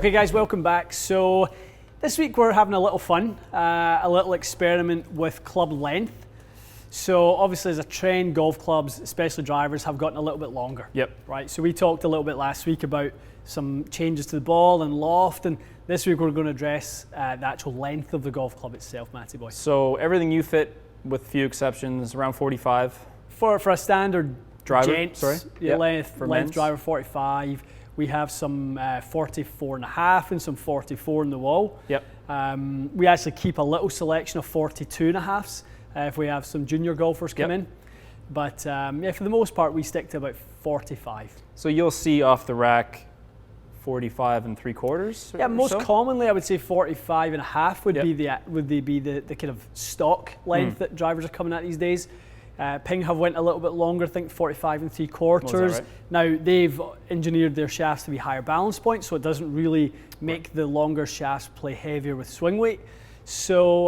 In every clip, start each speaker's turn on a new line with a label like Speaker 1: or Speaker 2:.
Speaker 1: Okay guys, welcome back. So this week we're having a little fun, a little experiment with club length. So obviously as a trend, golf clubs, especially drivers, have gotten a little bit longer.
Speaker 2: Yep.
Speaker 1: Right, so we talked a little bit last week about some changes to the ball and loft, and this week we're going to address the actual length of the golf club itself, Matty boy.
Speaker 2: So everything you fit, with few exceptions, around 45.
Speaker 1: For a standard
Speaker 2: driver,
Speaker 1: gents,
Speaker 2: yep.
Speaker 1: length
Speaker 2: men's.
Speaker 1: driver 45. We have some 44 and a half and some 44 in the wall.
Speaker 2: Yep.
Speaker 1: We actually keep a little selection of 42 and a halves if we have some junior golfers come in. But yeah, for the most part, we stick to about 45.
Speaker 2: So you'll see off the rack 45 and 3/4.
Speaker 1: Yeah, most commonly I would say 45 and a half would be the kind of stock length that drivers are coming at these days. Ping have went a little bit longer, I think 45 and 3/4.
Speaker 2: Right?
Speaker 1: Now they've engineered their shafts to be higher balance points, so it doesn't really make the longer shafts play heavier with swing weight. So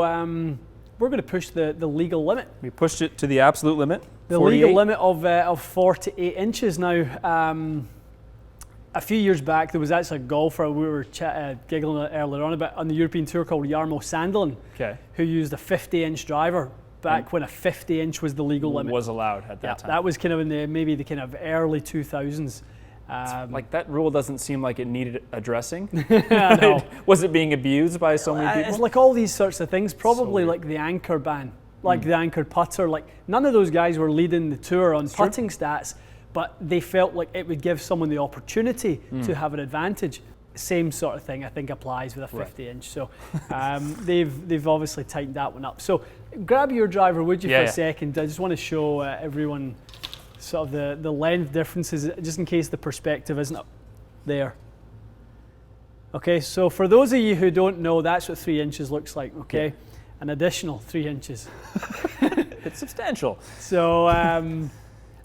Speaker 1: we're going to push the legal limit.
Speaker 2: We pushed it to the absolute limit.
Speaker 1: The
Speaker 2: 48.
Speaker 1: legal limit of 48 inches. Now, a few years back, there was actually a golfer we were giggling earlier on about on the European Tour called Jarmo Sandelin, who used a 50-inch driver back when a 50-inch was the legal limit.
Speaker 2: Was allowed at that time.
Speaker 1: That was kind of in maybe the kind of early 2000s.
Speaker 2: Like that rule doesn't seem like it needed addressing.
Speaker 1: No.
Speaker 2: Was it being abused by so many people?
Speaker 1: It's like all these sorts of things, probably like the anchor ban, like the anchored putter. Like none of those guys were leading the tour on putting stats, but they felt like it would give someone the opportunity to have an advantage. Same sort of thing I think applies with a 50-inch. So they've obviously tightened that one up. So grab your driver, would you, for a second? I just want to show everyone sort of the length differences, just in case the perspective isn't up there. Okay, so for those of you who don't know, that's what 3 inches looks like. Okay, an additional 3 inches.
Speaker 2: It's substantial.
Speaker 1: So.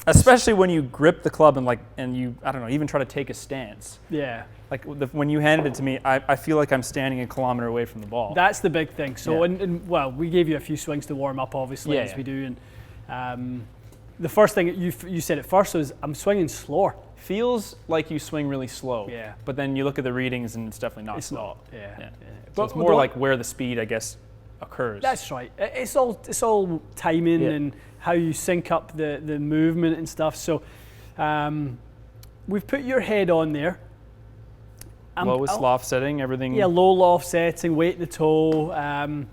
Speaker 2: Especially when you grip the club and you, I don't know, even try to take a stance.
Speaker 1: Yeah.
Speaker 2: Like when you handed it to me, I feel like I'm standing a kilometer away from the ball.
Speaker 1: That's the big thing. So, well, we gave you a few swings to warm up, obviously, as we do. And the first thing you said at first was, I'm swinging slower.
Speaker 2: Feels like you swing really slow.
Speaker 1: Yeah.
Speaker 2: But then you look at the readings and it's definitely not slow.
Speaker 1: It's not. Yeah.
Speaker 2: So it's more like where the speed, I guess, occurs.
Speaker 1: That's right. It's all timing and how you sync up the movement and stuff. So we've put your head on there.
Speaker 2: Lowest loft setting, everything.
Speaker 1: Yeah, low loft setting, weight in the toe. I'm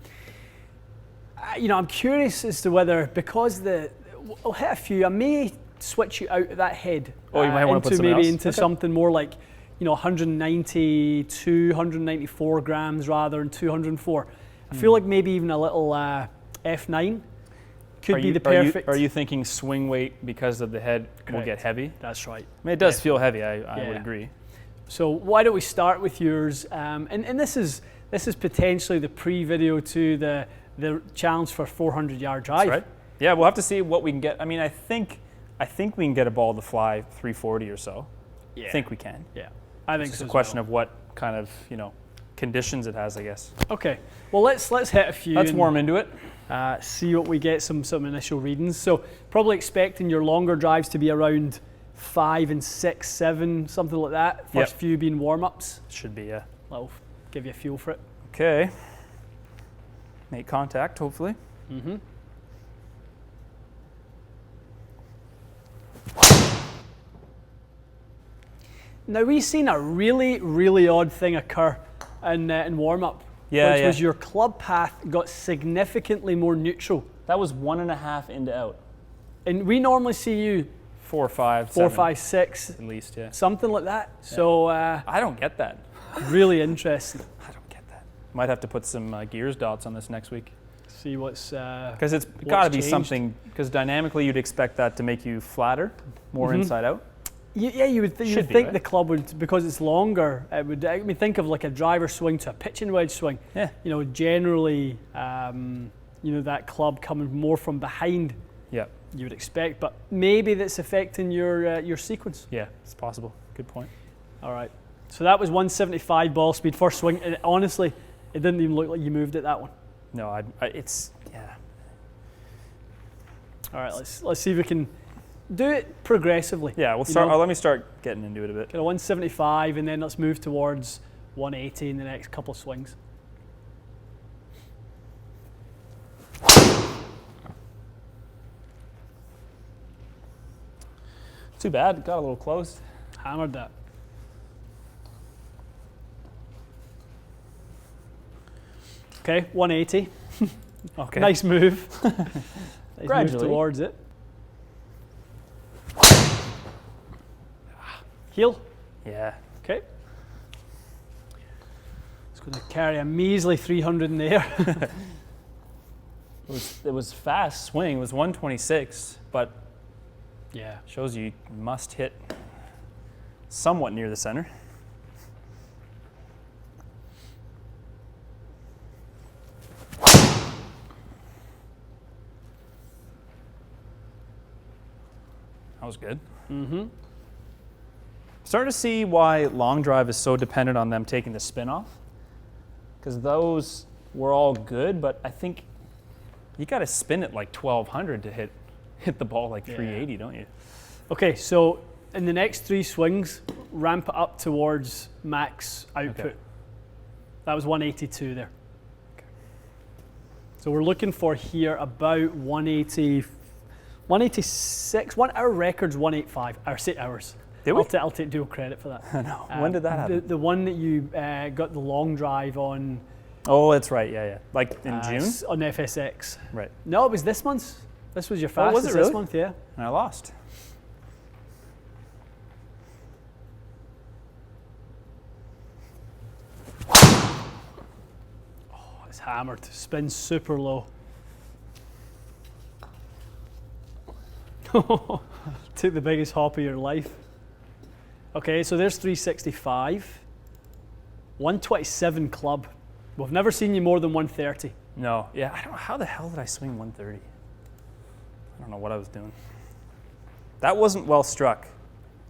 Speaker 1: curious as to whether, because I'll hit a few, I may switch you out of that head.
Speaker 2: Oh, you might want to put something else?
Speaker 1: Into something more like, 192, 194 grams rather than 204. I feel like maybe even a little F9 could be the perfect.
Speaker 2: Are you thinking swing weight because of the head will get heavy?
Speaker 1: That's right.
Speaker 2: I mean, it does feel heavy. I would agree.
Speaker 1: So why don't we start with yours? And this is potentially the pre-video to the challenge for 400-yard drive.
Speaker 2: That's right. Yeah, we'll have to see what we can get. I mean, I think we can get a ball to fly 340 or so. Yeah. I think we can.
Speaker 1: Yeah, I think
Speaker 2: it's a question of what kind of conditions it has, I guess.
Speaker 1: Okay. Well, let's hit a few.
Speaker 2: Let's warm into it.
Speaker 1: See what we get, some initial readings. So probably expecting your longer drives to be around 5 and 6, 7, something like that. First few being warm-ups.
Speaker 2: Should be, yeah.
Speaker 1: That'll give you a feel for it.
Speaker 2: Okay. Make contact, hopefully.
Speaker 1: Mm-hmm. Now we've seen a really, really odd thing occur in warm-up. Which was your club path got significantly more neutral.
Speaker 2: That was 1.5 into out.
Speaker 1: And we normally see you
Speaker 2: 4, 5,
Speaker 1: 4, 5, 6
Speaker 2: at least,
Speaker 1: something like that. Yeah. So
Speaker 2: I don't get that.
Speaker 1: Really interesting.
Speaker 2: I don't get that. Might have to put some gears dots on this next week.
Speaker 1: See what's
Speaker 2: because it's got to be something. Because dynamically, you'd expect that to make you flatter, more inside out.
Speaker 1: Yeah, you would think the club would, because it's longer. It would. I mean, think of like a driver swing to a pitching wedge swing. Yeah. Generally, that club coming more from behind. Yeah. You would expect, but maybe that's affecting your sequence.
Speaker 2: Yeah, it's possible. Good point.
Speaker 1: All right. So that was 175 ball speed first swing. And honestly, it didn't even look like you moved at that one.
Speaker 2: No, it's yeah.
Speaker 1: All right. Let's see if we can do it progressively.
Speaker 2: Yeah, we'll start. Let me start getting into it a bit.
Speaker 1: Kind of 175, and then let's move towards 180 in the next couple of swings.
Speaker 2: Too bad, got a little close.
Speaker 1: Hammered that. Okay, 180.
Speaker 2: Okay.
Speaker 1: Nice move. Nice
Speaker 2: Gradually.
Speaker 1: move towards it. Heel.
Speaker 2: Yeah.
Speaker 1: Okay. It's going to carry a measly 300 in the air.
Speaker 2: It was fast swing. It was 126, but
Speaker 1: Yeah.
Speaker 2: shows you must hit somewhat near the center. That was good.
Speaker 1: Mm-hmm.
Speaker 2: Starting to see why long drive is so dependent on them taking the spin off, because those were all good, but I think you got to spin it like 1200 to hit the ball like 380, don't you?
Speaker 1: Okay, so in the next 3 swings, ramp it up towards max output.
Speaker 2: Okay.
Speaker 1: That was 182 there. So we're looking for here about 180, 186. Our record's 185. Ours.
Speaker 2: Did we?
Speaker 1: I'll take dual credit for that.
Speaker 2: I know. When did that happen?
Speaker 1: The one that you got the long drive on.
Speaker 2: Oh, that's right. Yeah. Like in June?
Speaker 1: On FSX.
Speaker 2: Right.
Speaker 1: No, it was this month. This was your
Speaker 2: Oh, was
Speaker 1: fastest
Speaker 2: it really?
Speaker 1: this month, yeah.
Speaker 2: And I lost.
Speaker 1: It's hammered. Spins super low. Took the biggest hop of your life. Okay, so there's 365. 127 club. We've never seen you more than 130.
Speaker 2: No. Yeah. I don't know. How the hell did I swing 130? I don't know what I was doing. That wasn't well struck,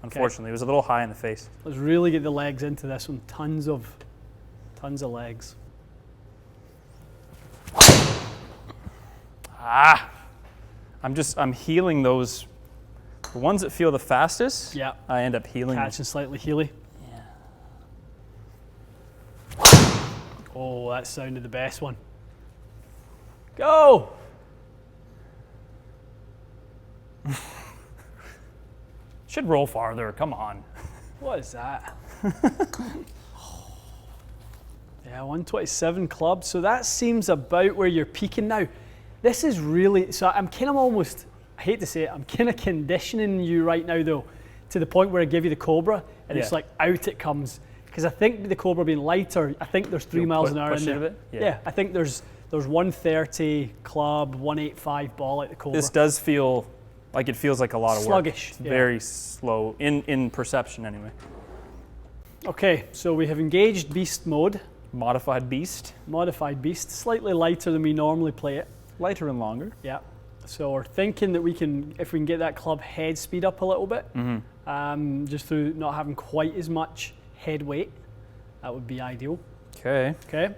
Speaker 2: unfortunately. It was a little high in the face.
Speaker 1: Let's really get the legs into this one. Tons of legs.
Speaker 2: I'm healing those. The ones that feel the fastest,
Speaker 1: Yeah.
Speaker 2: I end up healing them.
Speaker 1: Catching slightly heely.
Speaker 2: Yeah.
Speaker 1: Oh, that sounded the best one. Go!
Speaker 2: Should roll farther. Come on.
Speaker 1: What is that? Yeah, 127 club. So that seems about where you're peaking now. This is really, so I'm kind of almost, I hate to say it, I'm kind of conditioning you right now though, to the point where I give you the Cobra and it's
Speaker 2: Yeah.
Speaker 1: like out it comes. Because I think the Cobra being lighter, I think there's 3
Speaker 2: You'll
Speaker 1: miles an hour
Speaker 2: push
Speaker 1: in
Speaker 2: it a
Speaker 1: there.
Speaker 2: bit?
Speaker 1: Yeah.
Speaker 2: Yeah.
Speaker 1: I think there's 130 club, 185 ball at the Cobra.
Speaker 2: This does feel like it feels like a lot of
Speaker 1: Sluggish,
Speaker 2: work. It's
Speaker 1: yeah.
Speaker 2: very slow, in perception anyway.
Speaker 1: Okay, so we have engaged beast mode,
Speaker 2: Modified beast,
Speaker 1: modified beast, slightly lighter than we normally play it.
Speaker 2: lighter and longer.
Speaker 1: Yeah. So we're thinking that we can, if we can get that club head speed up a little bit, just through not having quite as much head weight, that would be ideal.
Speaker 2: Okay.
Speaker 1: Okay.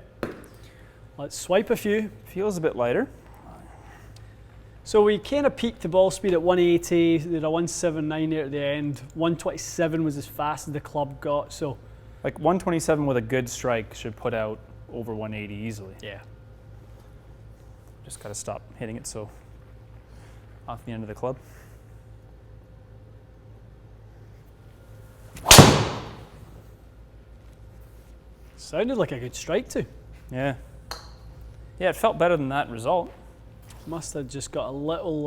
Speaker 1: Let's swipe a few.
Speaker 2: Feels a bit lighter.
Speaker 1: So we kind of peaked the ball speed at 180, did a 179 there at the end. 127 was as fast as the club got. So
Speaker 2: Like 127 with a good strike should put out over 180 easily.
Speaker 1: yeah.
Speaker 2: Just got to stop hitting it so off the end of the club.
Speaker 1: Sounded like a good strike too.
Speaker 2: Yeah. Yeah, it felt better than that result.
Speaker 1: Must have just got a little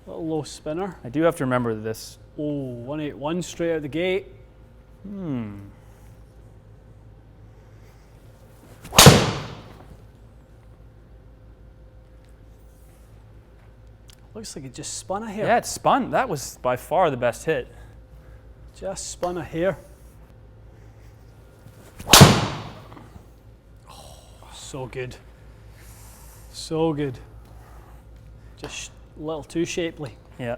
Speaker 1: low spinner.
Speaker 2: I do have to remember this.
Speaker 1: Oh, 181 straight out the gate. Looks like it just spun a hair.
Speaker 2: Yeah, it spun. That was by far the best hit.
Speaker 1: Just spun a hair. Oh, so good. So good. Just a little too shapely.
Speaker 2: Yeah.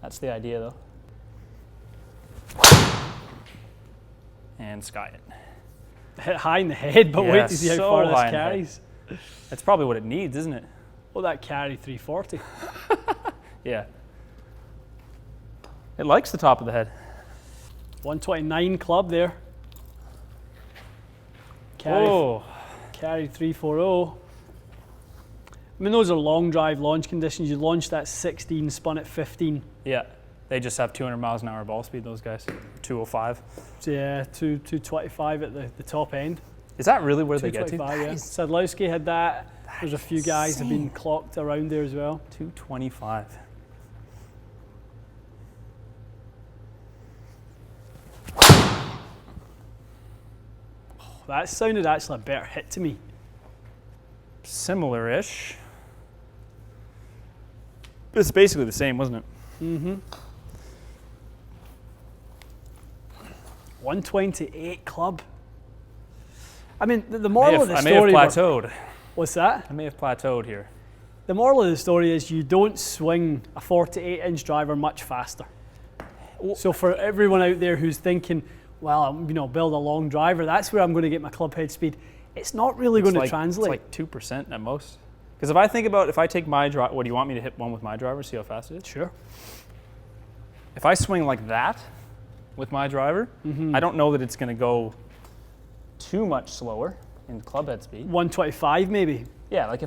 Speaker 2: That's the idea, though. And sky it.
Speaker 1: Hit high in the head, but wait
Speaker 2: Yeah,
Speaker 1: to see how
Speaker 2: so
Speaker 1: far
Speaker 2: high
Speaker 1: this
Speaker 2: in the head.
Speaker 1: carries.
Speaker 2: That's probably what it needs, isn't it?
Speaker 1: Well, that carry 340.
Speaker 2: Yeah. It likes the top of the head.
Speaker 1: 129 club there. Carry 340. I mean, those are long drive launch conditions. You launched at 16, spun at 15.
Speaker 2: Yeah, they just have 200 miles an hour ball speed, those guys. 205.
Speaker 1: So yeah, 225 at the top end.
Speaker 2: Is that really where they get to?
Speaker 1: Yeah. Sadlowski had that. There's a few guys that have been clocked around there as well.
Speaker 2: 225.
Speaker 1: That sounded actually a better hit to me.
Speaker 2: Similar-ish. It's basically the same, wasn't it?
Speaker 1: Mm-hmm. 128 club. I mean, the moral of the story...
Speaker 2: I may have plateaued.
Speaker 1: What's that?
Speaker 2: I may have plateaued here.
Speaker 1: The moral of the story is you don't swing a 48-inch driver much faster. So for everyone out there who's thinking, well, I'm build a long driver, that's where I'm going to get my club head speed. It's not really going to translate.
Speaker 2: It's like 2% at most. Because if I take my driver, what do you want me to hit one with my driver, see how fast it is?
Speaker 1: Sure.
Speaker 2: If I swing like that with my driver, I don't know that it's going to go too much slower in club head speed.
Speaker 1: 125 maybe.
Speaker 2: Yeah, like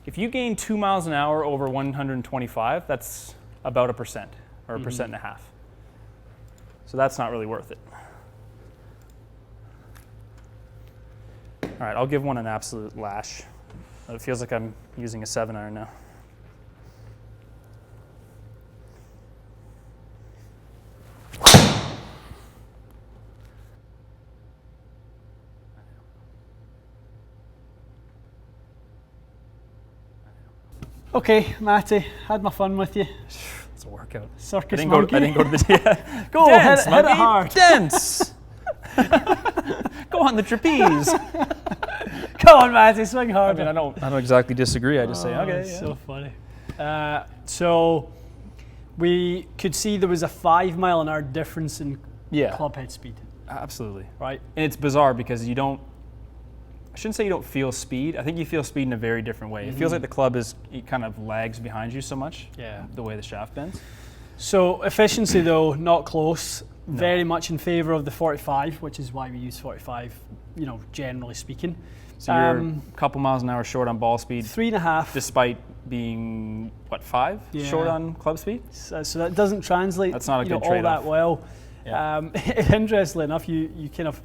Speaker 2: if you gain 2 miles an hour over 125, that's about 1% or 1.5%. So that's not really worth it. All right, I'll give one an absolute lash. It feels like I'm using a 7-iron now.
Speaker 1: Okay, Matty, had my fun with you.
Speaker 2: It's a workout.
Speaker 1: Circus
Speaker 2: I
Speaker 1: monkey.
Speaker 2: didn't go to the
Speaker 1: Go,
Speaker 2: dance,
Speaker 1: hit it hard.
Speaker 2: Dance. Go on the trapeze.
Speaker 1: Come on, Matty, swing hard.
Speaker 2: I don't exactly disagree. I just say, okay.
Speaker 1: That's so funny. So we could see there was a 5 mile an hour difference in club head speed.
Speaker 2: Absolutely.
Speaker 1: Right.
Speaker 2: And it's bizarre because I shouldn't say you don't feel speed. I think you feel speed in a very different way. It feels like the club it kind of lags behind you so much.
Speaker 1: Yeah.
Speaker 2: The way the shaft bends.
Speaker 1: So efficiency though, not close. No. Very much in favor of the 45, which is why we use 45, generally speaking.
Speaker 2: So you're a couple miles an hour short on ball speed.
Speaker 1: 3.5.
Speaker 2: Despite being, 5 short on club speed?
Speaker 1: So that doesn't translate
Speaker 2: That's not a good
Speaker 1: all
Speaker 2: trade-off.
Speaker 1: that well. Yeah. Interestingly enough, you kind of,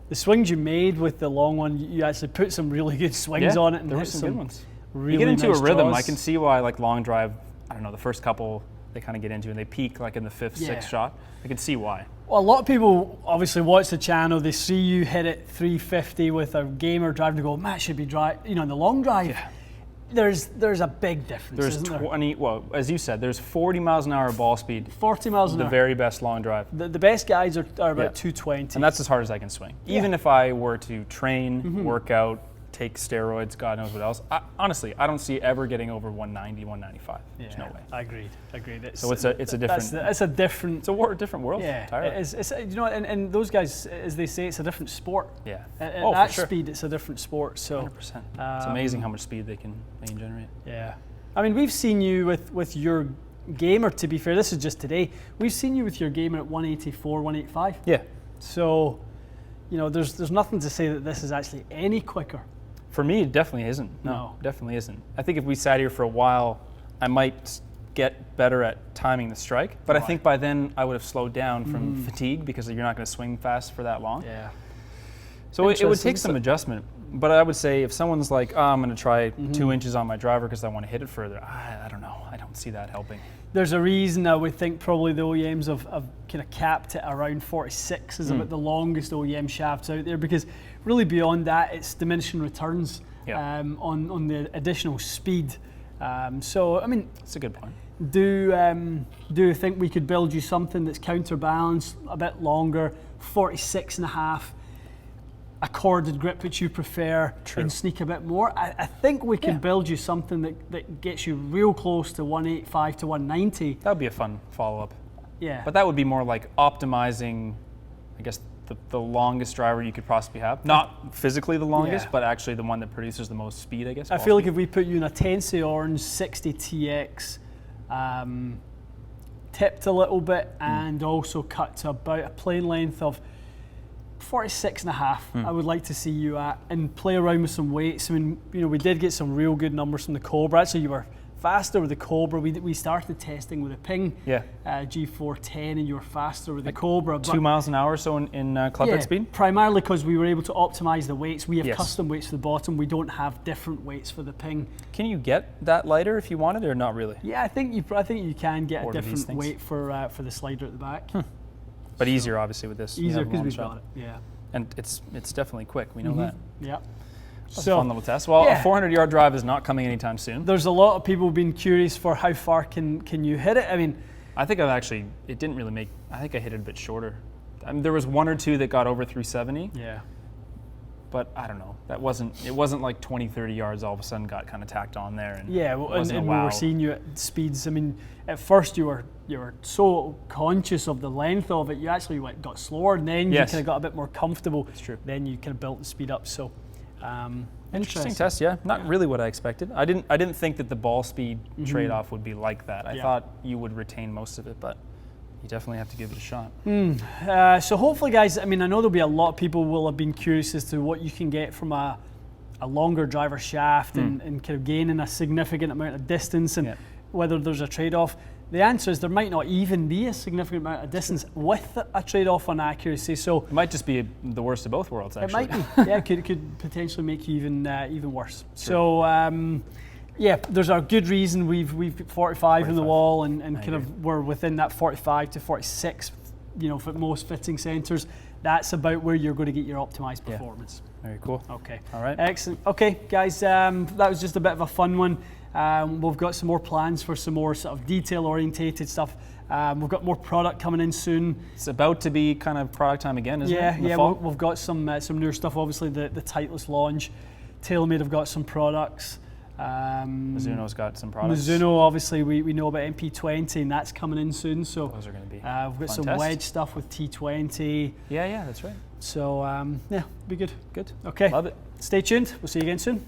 Speaker 1: the swings you made with the long one, you actually put some really good swings on it. And
Speaker 2: there were some good ones.
Speaker 1: Really
Speaker 2: you get into
Speaker 1: nice
Speaker 2: a rhythm.
Speaker 1: draws.
Speaker 2: I can see why long drive, I don't know, the first couple they kind of get into and they peak in the 5th, 6th shot. I can see why.
Speaker 1: Well, a lot of people obviously watch the channel, they see you hit it 350 with a gamer drive, to go, Matt should be in the long drive. Yeah. There's a big difference.
Speaker 2: There's 20, well, as you said, there's 40 miles an hour ball speed.
Speaker 1: 40 miles an hour.
Speaker 2: The very best long drive.
Speaker 1: The best guys are about 220.
Speaker 2: And that's as hard as I can swing. Even if I were to train, work out, take steroids, God knows what else. Honestly, I don't see ever getting over 190, 195. There's no way.
Speaker 1: Agreed.
Speaker 2: So it's a different.
Speaker 1: It's a different.
Speaker 2: It's a different world.
Speaker 1: Yeah.
Speaker 2: Entirely.
Speaker 1: It's and those guys, as they say, it's a different sport.
Speaker 2: Yeah.
Speaker 1: At
Speaker 2: for
Speaker 1: that
Speaker 2: sure.
Speaker 1: speed, it's a different sport. So
Speaker 2: 100%. It's amazing how much speed they can generate.
Speaker 1: Yeah. I mean, we've seen you with your gamer. To be fair, this is just today. We've seen you with your gamer at 184, 185.
Speaker 2: Yeah.
Speaker 1: So, there's nothing to say that this is actually any quicker.
Speaker 2: For me, it definitely isn't. No, definitely isn't. I think if we sat here for a while, I might get better at timing the strike. But I think by then I would have slowed down from fatigue because you're not going to swing fast for that long.
Speaker 1: Yeah.
Speaker 2: So it would take some adjustment. But I would say if someone's like, I'm going to try 2 inches on my driver because I want to hit it further, I don't know. I don't see that helping.
Speaker 1: There's a reason I would think probably the OEMs have kind of capped it around 46 is about the longest OEM shafts out there, because really beyond that it's diminishing returns on the additional speed. So I mean,
Speaker 2: that's a good point.
Speaker 1: Do you think we could build you something that's counterbalanced, a bit longer, 46.5, a corded grip which you prefer, and sneak a bit more? I think we can build you something that gets you real close to 185 to 190.
Speaker 2: That would be a fun follow-up.
Speaker 1: Yeah.
Speaker 2: But that would be more like optimizing, I guess, the longest driver you could possibly have. Not physically the longest, but actually the one that produces the most speed, I guess.
Speaker 1: I feel like if we put you in a Tensei Orange 60 TX tipped a little bit, and also cut to about a plane length of 46.5. I would like to see you at, and play around with some weights. I mean, we did get some real good numbers from the Cobra. Actually, you were faster with the Cobra. We started testing with a Ping G410, and you were faster with the Cobra.
Speaker 2: 2 miles an hour or so in club head speed?
Speaker 1: Primarily because we were able to optimize the weights. We have custom weights for the bottom. We don't have different weights for the Ping.
Speaker 2: Can you get that lighter if you wanted, or not really?
Speaker 1: Yeah, I think you can get a different weight for the slider at the back.
Speaker 2: But easier, obviously, with this.
Speaker 1: Easier because we've got it. Yeah.
Speaker 2: And it's definitely quick. We know that.
Speaker 1: Yeah.
Speaker 2: That's a fun little test. Well, a 400-yard drive is not coming anytime soon.
Speaker 1: There's a lot of people being curious for how far can you hit it. I mean,
Speaker 2: I think it didn't really make, I think I hit it a bit shorter. I mean, there was one or two that got over 370.
Speaker 1: Yeah.
Speaker 2: But I don't know. It wasn't like 20, 30 yards all of a sudden got kind of tacked on there. And
Speaker 1: and we were seeing you at speeds. I mean, at first you were so conscious of the length of it, you actually got slower, and then you kind of got a bit more comfortable.
Speaker 2: That's true.
Speaker 1: Then you kind of built the speed up. So
Speaker 2: interesting test, yeah. Not really what I expected. I didn't think that the ball speed trade-off would be like that. I thought you would retain most of it, but you definitely have to give it a shot.
Speaker 1: So hopefully, guys, I mean, I know there'll be a lot of people will have been curious as to what you can get from a longer driver shaft and kind of gaining a significant amount of distance, and whether there's a trade-off. The answer is there might not even be a significant amount of distance with a trade-off on accuracy. So
Speaker 2: it might just be the worst of both worlds, actually.
Speaker 1: It might be. Yeah, it could potentially make you even worse. True. So there's a good reason we've got 45 in the wall, and kind of we're within that 45 to 46. For most fitting centers, that's about where you're going to get your optimized performance.
Speaker 2: Very cool.
Speaker 1: Okay.
Speaker 2: All right.
Speaker 1: Excellent. Okay, guys, that was just a bit of a fun one. We've got some more plans for some more sort of detail-orientated stuff. We've got more product coming in soon.
Speaker 2: It's about to be kind of product time again, isn't it?
Speaker 1: Yeah. We've got some newer stuff. Obviously, the Titleist launch. TaylorMade have got some products.
Speaker 2: Mizuno's got some products.
Speaker 1: Mizuno, obviously, we know about MP20, and that's coming in soon. So
Speaker 2: those are going to be.
Speaker 1: We've got some wedge stuff with T20.
Speaker 2: Yeah, that's right.
Speaker 1: So be good.
Speaker 2: Good.
Speaker 1: Okay.
Speaker 2: Love it.
Speaker 1: Stay tuned. We'll see you again soon.